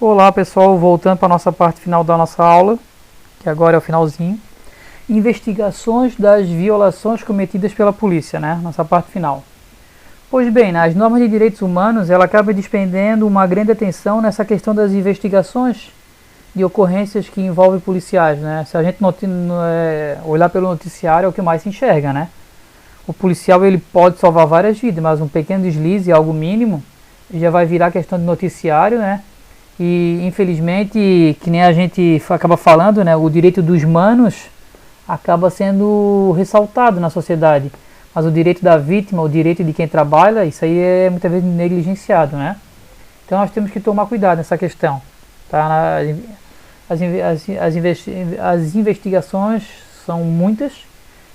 Olá pessoal, voltando para a nossa parte final da nossa aula, que agora é o finalzinho. Investigações das violações cometidas pela polícia, né? Nossa parte final. Pois bem, as normas de direitos humanos, ela acaba despendendo uma grande atenção nessa questão das investigações de ocorrências que envolvem policiais, né? Se a gente olhar pelo noticiário, é o que mais se enxerga, né? O policial ele pode salvar várias vidas, mas um pequeno deslize, algo mínimo, já vai virar questão de noticiário, né? E infelizmente, que nem a gente acaba falando, né, o direito dos manos acaba sendo ressaltado na sociedade. Mas o direito da vítima, o direito de quem trabalha, isso aí é muitas vezes negligenciado, né? Então nós temos que tomar cuidado nessa questão. Tá? As investigações são muitas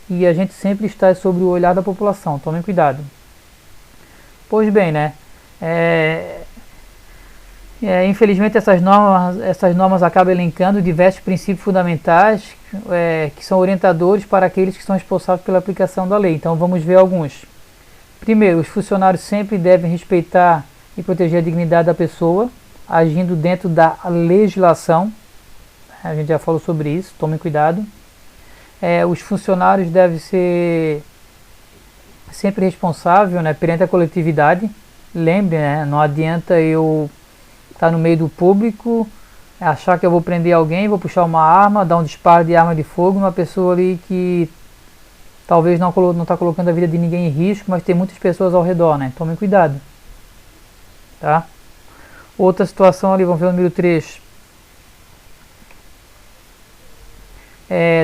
e a gente sempre está sob o olhar da população. Tomem cuidado. Pois bem, né? Infelizmente essas normas acabam elencando diversos princípios fundamentais que são orientadores para aqueles que são responsáveis pela aplicação da lei. Então vamos ver alguns. Primeiro, os funcionários sempre devem respeitar e proteger a dignidade da pessoa, agindo dentro da legislação. A gente já falou sobre isso, tomem cuidado. Os funcionários devem ser sempre responsáveis, né, perante a coletividade. Lembre, né, não adianta eu estar no meio do público, achar que eu vou prender alguém, vou puxar uma arma, dar um disparo de arma de fogo numa pessoa ali que talvez não está colocando a vida de ninguém em risco, mas tem muitas pessoas ao redor, né? Tomem cuidado. Tá? Outra situação ali, vamos ver o número 3.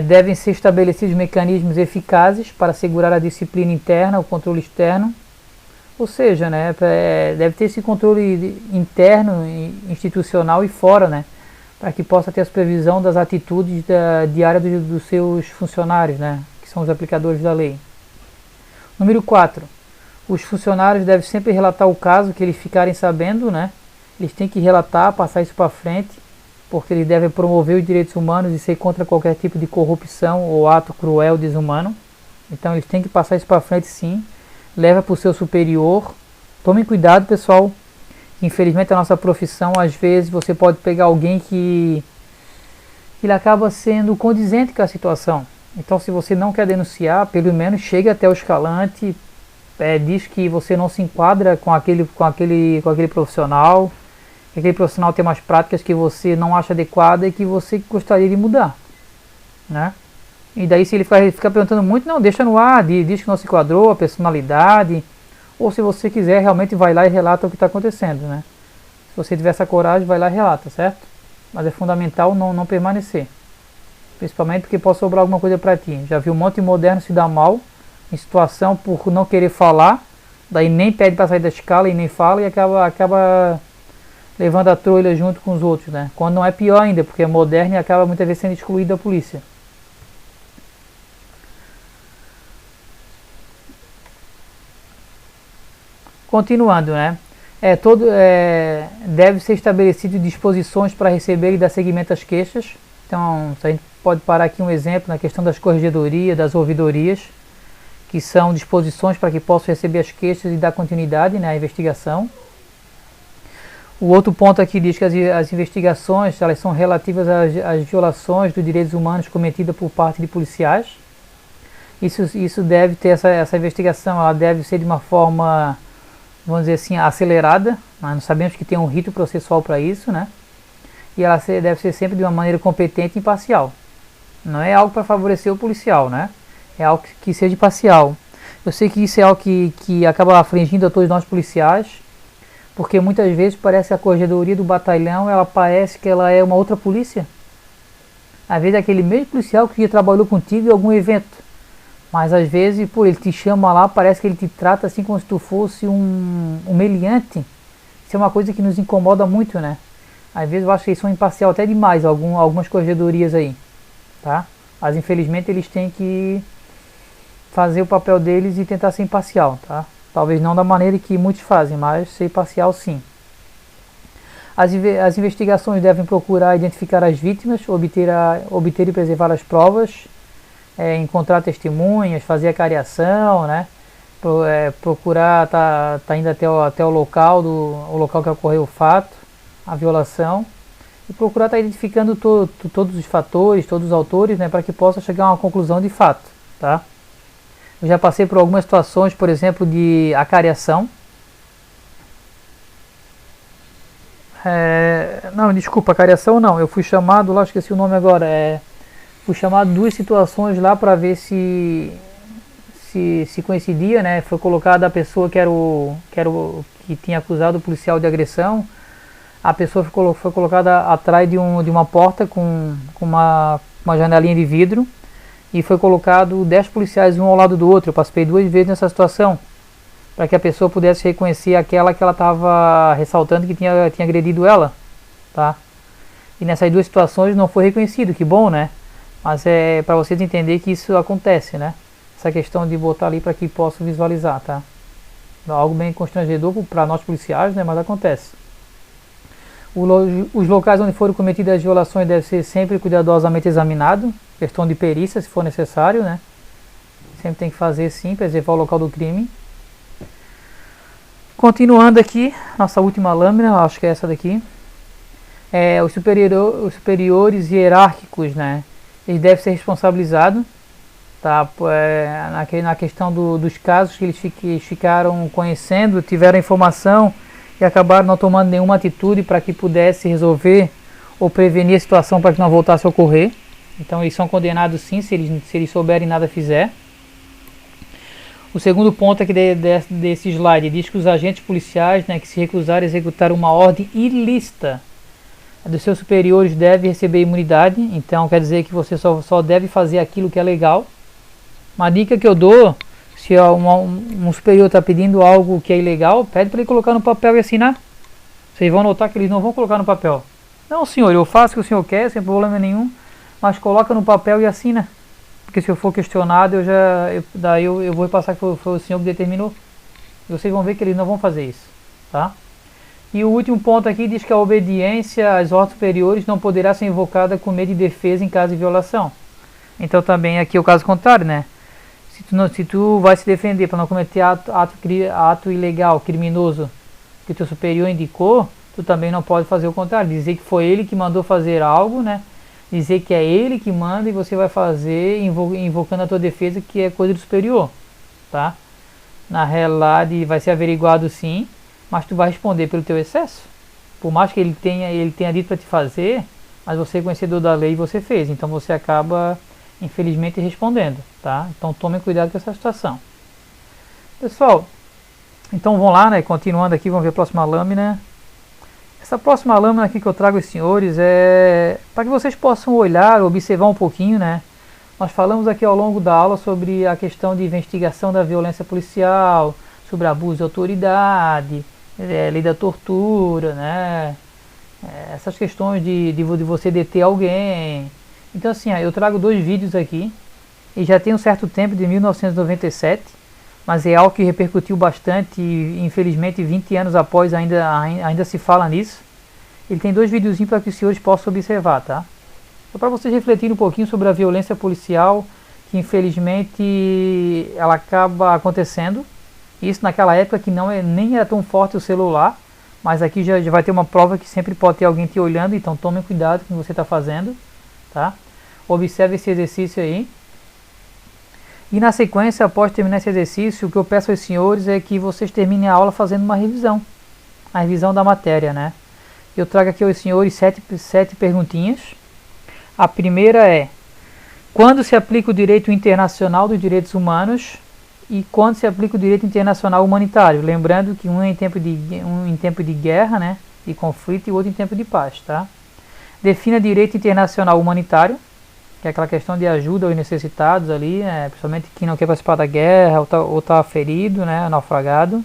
Devem ser estabelecidos mecanismos eficazes para assegurar a disciplina interna, o controle externo. Ou seja, né, deve ter esse controle interno, institucional e fora, né, para que possa ter a supervisão das atitudes diárias dos seus funcionários, né, que são os aplicadores da lei. Número 4. Os funcionários devem sempre relatar o caso que eles ficarem sabendo, né, eles têm que relatar, passar isso para frente, porque eles devem promover os direitos humanos e ser contra qualquer tipo de corrupção ou ato cruel, desumano. Então eles têm que passar isso para frente, sim. Leva para o seu superior. Tomem cuidado, pessoal. Infelizmente a nossa profissão, às vezes você pode pegar alguém que ele acaba sendo condizente com a situação. Então se você não quer denunciar, pelo menos chegue até o escalante, diz que você não se enquadra com aquele profissional, que aquele profissional tem umas práticas que você não acha adequada e que você gostaria de mudar, né? E daí se ele ficar perguntando muito, não, deixa no ar, diz que não se enquadrou, a personalidade, ou se você quiser, realmente vai lá e relata o que está acontecendo, né? Se você tiver essa coragem, vai lá e relata, certo? Mas é fundamental não permanecer, principalmente porque pode sobrar alguma coisa para ti. Já vi um monte de moderno se dar mal em situação por não querer falar, daí nem pede para sair da escala e nem fala e acaba levando a trolha junto com os outros, né? Quando não é pior ainda, porque é moderno e acaba muitas vezes sendo excluído da polícia. Continuando, né? Deve ser estabelecido disposições para receber e dar seguimento às queixas. Então, a gente pode parar aqui um exemplo na questão das corregedorias, das ouvidorias, que são disposições para que possam receber as queixas e dar continuidade, né, à investigação. O outro ponto aqui diz que as investigações elas são relativas às violações dos direitos humanos cometidas por parte de policiais. Isso deve ter essa investigação, ela deve ser de uma forma, vamos dizer assim, acelerada. Nós sabemos que tem um rito processual para isso, né? E ela deve ser sempre de uma maneira competente e imparcial. Não é algo para favorecer o policial, né? É algo que seja imparcial. Eu sei que isso é algo que acaba afligindo a todos nós policiais, porque muitas vezes parece que a corregedoria do batalhão, ela parece que ela é uma outra polícia. Às vezes é aquele mesmo policial que já trabalhou contigo em algum evento. Mas às vezes, pô, ele te chama lá, parece que ele te trata assim como se tu fosse um meliante. Isso é uma coisa que nos incomoda muito, né? Às vezes eu acho que eles são imparcial até demais, algumas corregedorias aí, tá? Mas infelizmente eles têm que fazer o papel deles e tentar ser imparcial, tá? Talvez não da maneira que muitos fazem, mas ser imparcial sim. As investigações devem procurar identificar as vítimas, obter e preservar as provas, encontrar testemunhas, fazer a cariação, né? Procurar tá indo até o local que ocorreu o fato, a violação e procurar estar identificando todos os fatores, todos os autores, né, para que possa chegar a uma conclusão de fato, tá? Eu já passei por algumas situações, por exemplo, de acariação. Não, desculpa, acariação não. Eu fui chamado lá, esqueci o nome agora. Fui chamado duas situações lá para ver se coincidia, né? Foi colocada a pessoa que tinha acusado o policial de agressão. A pessoa foi colocada atrás de uma porta com uma janelinha de vidro. E foi colocado 10 policiais um ao lado do outro. Eu participei 2 vezes nessa situação, para que a pessoa pudesse reconhecer aquela que ela estava ressaltando que tinha agredido ela, tá? E nessas 2 situações não foi reconhecido, que bom, né? Mas é para vocês entenderem que isso acontece, né? Essa questão de botar ali para que possa visualizar, tá? É algo bem constrangedor para nós policiais, né? Mas acontece. Os locais onde foram cometidas as violações devem ser sempre cuidadosamente examinados, questão de perícia, se for necessário, né? Sempre tem que fazer sim, preservar o local do crime. Continuando aqui, nossa última lâmina, acho que é essa daqui. Os superiores hierárquicos, né? Eles devem ser responsabilizados, tá? Na questão dos casos que eles ficaram conhecendo, tiveram informação e acabaram não tomando nenhuma atitude para que pudesse resolver ou prevenir a situação para que não voltasse a ocorrer. Então eles são condenados sim, se eles souberem e nada fizer. O segundo ponto aqui desse slide diz que os agentes policiais, né, que se recusarem a executar uma ordem ilícita dos seus superiores devem receber imunidade. Então quer dizer que você só deve fazer aquilo que é legal. Uma dica que eu dou: se um superior está pedindo algo que é ilegal, pede para ele colocar no papel e assinar. Vocês vão notar que eles não vão colocar no papel. Não, senhor, eu faço o que o senhor quer, sem problema nenhum, mas coloca no papel e assina. Porque se eu for questionado, eu vou passar que foi o senhor que determinou. E vocês vão ver que eles não vão fazer isso, tá? E o último ponto aqui diz que a obediência às ordens superiores não poderá ser invocada com meio de defesa em caso de violação. Então também aqui é o caso contrário, né? Se tu vai se defender para não cometer ato ilegal, criminoso, que o teu superior indicou, tu também não pode fazer o contrário, dizer que foi ele que mandou fazer algo, né? Dizer que é ele que manda e você vai fazer invocando a tua defesa, que é coisa do superior, tá? Na realidade vai ser averiguado sim, mas tu vai responder pelo teu excesso. Por mais que ele tenha dito para te fazer, mas você é conhecedor da lei e você fez, então você acaba infelizmente respondendo, tá? Então tomem cuidado com essa situação. Pessoal, então vamos lá, né? Continuando aqui, vamos ver a próxima lâmina. Essa próxima lâmina aqui que eu trago aos senhores é para que vocês possam olhar, observar um pouquinho, né? Nós falamos aqui ao longo da aula sobre a questão de investigação da violência policial, sobre abuso de autoridade, lei da tortura, né? Essas questões de você deter alguém. Então assim, eu trago 2 vídeos aqui, e já tem um certo tempo, de 1997, mas é algo que repercutiu bastante e infelizmente 20 anos após ainda se fala nisso. Ele tem 2 videozinhos para que os senhores possam observar, tá? Só para vocês refletirem um pouquinho sobre a violência policial, que infelizmente ela acaba acontecendo. Isso naquela época que nem era tão forte o celular, mas aqui já vai ter uma prova que sempre pode ter alguém te olhando, então tomem cuidado com o que você está fazendo, tá? Observe esse exercício aí. E na sequência, após terminar esse exercício, o que eu peço aos senhores é que vocês terminem a aula fazendo uma revisão. A revisão da matéria, né? Eu trago aqui aos senhores 7 perguntinhas. A primeira é: quando se aplica o direito internacional dos direitos humanos e quando se aplica o direito internacional humanitário? Lembrando que um em tempo de guerra, né, de conflito, e outro em tempo de paz, tá? Defina direito internacional humanitário, que é aquela questão de ajuda aos necessitados ali, principalmente quem não quer participar da guerra ou está ferido, né, naufragado.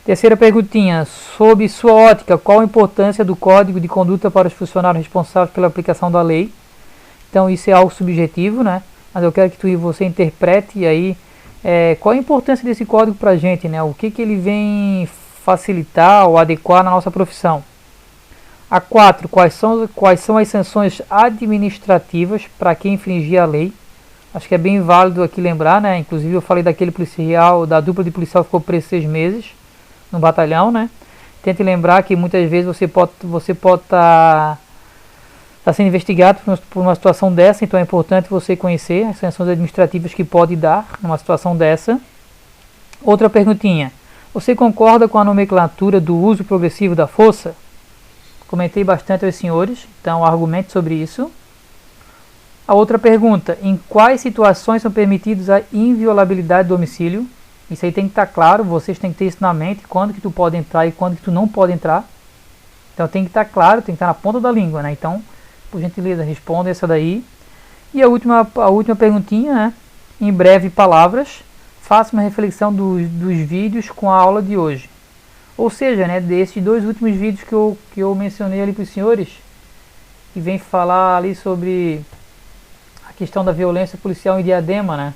Terceira perguntinha: sob sua ótica, qual a importância do Código de Conduta para os funcionários responsáveis pela aplicação da lei? Então isso é algo subjetivo, né? Mas eu quero que você interprete aí qual a importância desse código para a gente, né? O que ele vem facilitar ou adequar na nossa profissão. A 4, quais são as sanções administrativas para quem infringir a lei? Acho que é bem válido aqui lembrar, né? Inclusive eu falei daquele policial, da dupla de policial que ficou preso 6 meses no batalhão, né? Tente lembrar que muitas vezes você pode estar sendo investigado por uma situação dessa, então é importante você conhecer as sanções administrativas que pode dar numa situação dessa. Outra perguntinha: você concorda com a nomenclatura do uso progressivo da força? Comentei bastante aos senhores, então argumente sobre isso. A outra pergunta: em quais situações são permitidos a inviolabilidade do domicílio? Isso aí tem que estar claro, vocês têm que ter isso na mente, quando que tu pode entrar e quando que tu não pode entrar. Então tem que estar claro, tem que estar na ponta da língua, né? Então, por gentileza, responda essa daí. E a última perguntinha, né? Em breve palavras, faça uma reflexão dos vídeos com a aula de hoje. Ou seja, né, desses dois últimos vídeos que eu mencionei ali para os senhores, que vem falar ali sobre a questão da violência policial em Diadema, né?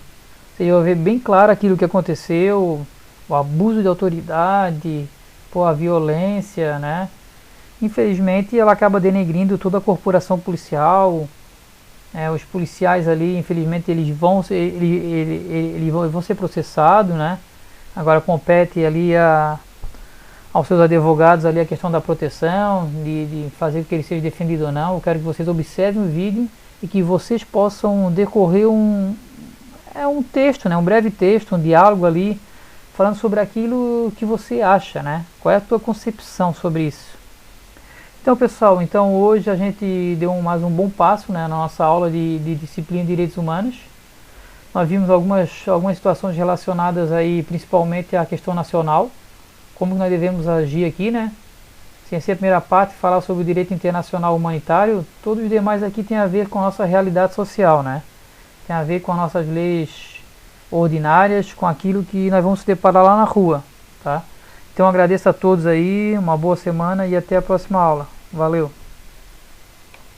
Você vai ver bem claro aquilo que aconteceu, o abuso de autoridade, a violência, né? Infelizmente ela acaba denegrindo toda a corporação policial. Os policiais ali, infelizmente, eles vão ser processados, né? Agora compete ali aos seus advogados ali a questão da proteção, de fazer com que ele seja defendido ou não. Eu quero que vocês observem o vídeo e que vocês possam decorrer um texto, né? Um breve texto, um diálogo ali, falando sobre aquilo que você acha, né? Qual é a tua concepção sobre isso? Então, pessoal, hoje a gente deu mais um bom passo, né, na nossa aula de disciplina de direitos humanos. Nós vimos algumas situações relacionadas aí, principalmente à questão nacional, como nós devemos agir aqui, né? Sem ser a primeira parte, falar sobre o direito internacional humanitário, todos os demais aqui tem a ver com a nossa realidade social, né? Tem a ver com as nossas leis ordinárias, com aquilo que nós vamos se deparar lá na rua, tá? Então agradeço a todos aí, uma boa semana e até a próxima aula. Valeu!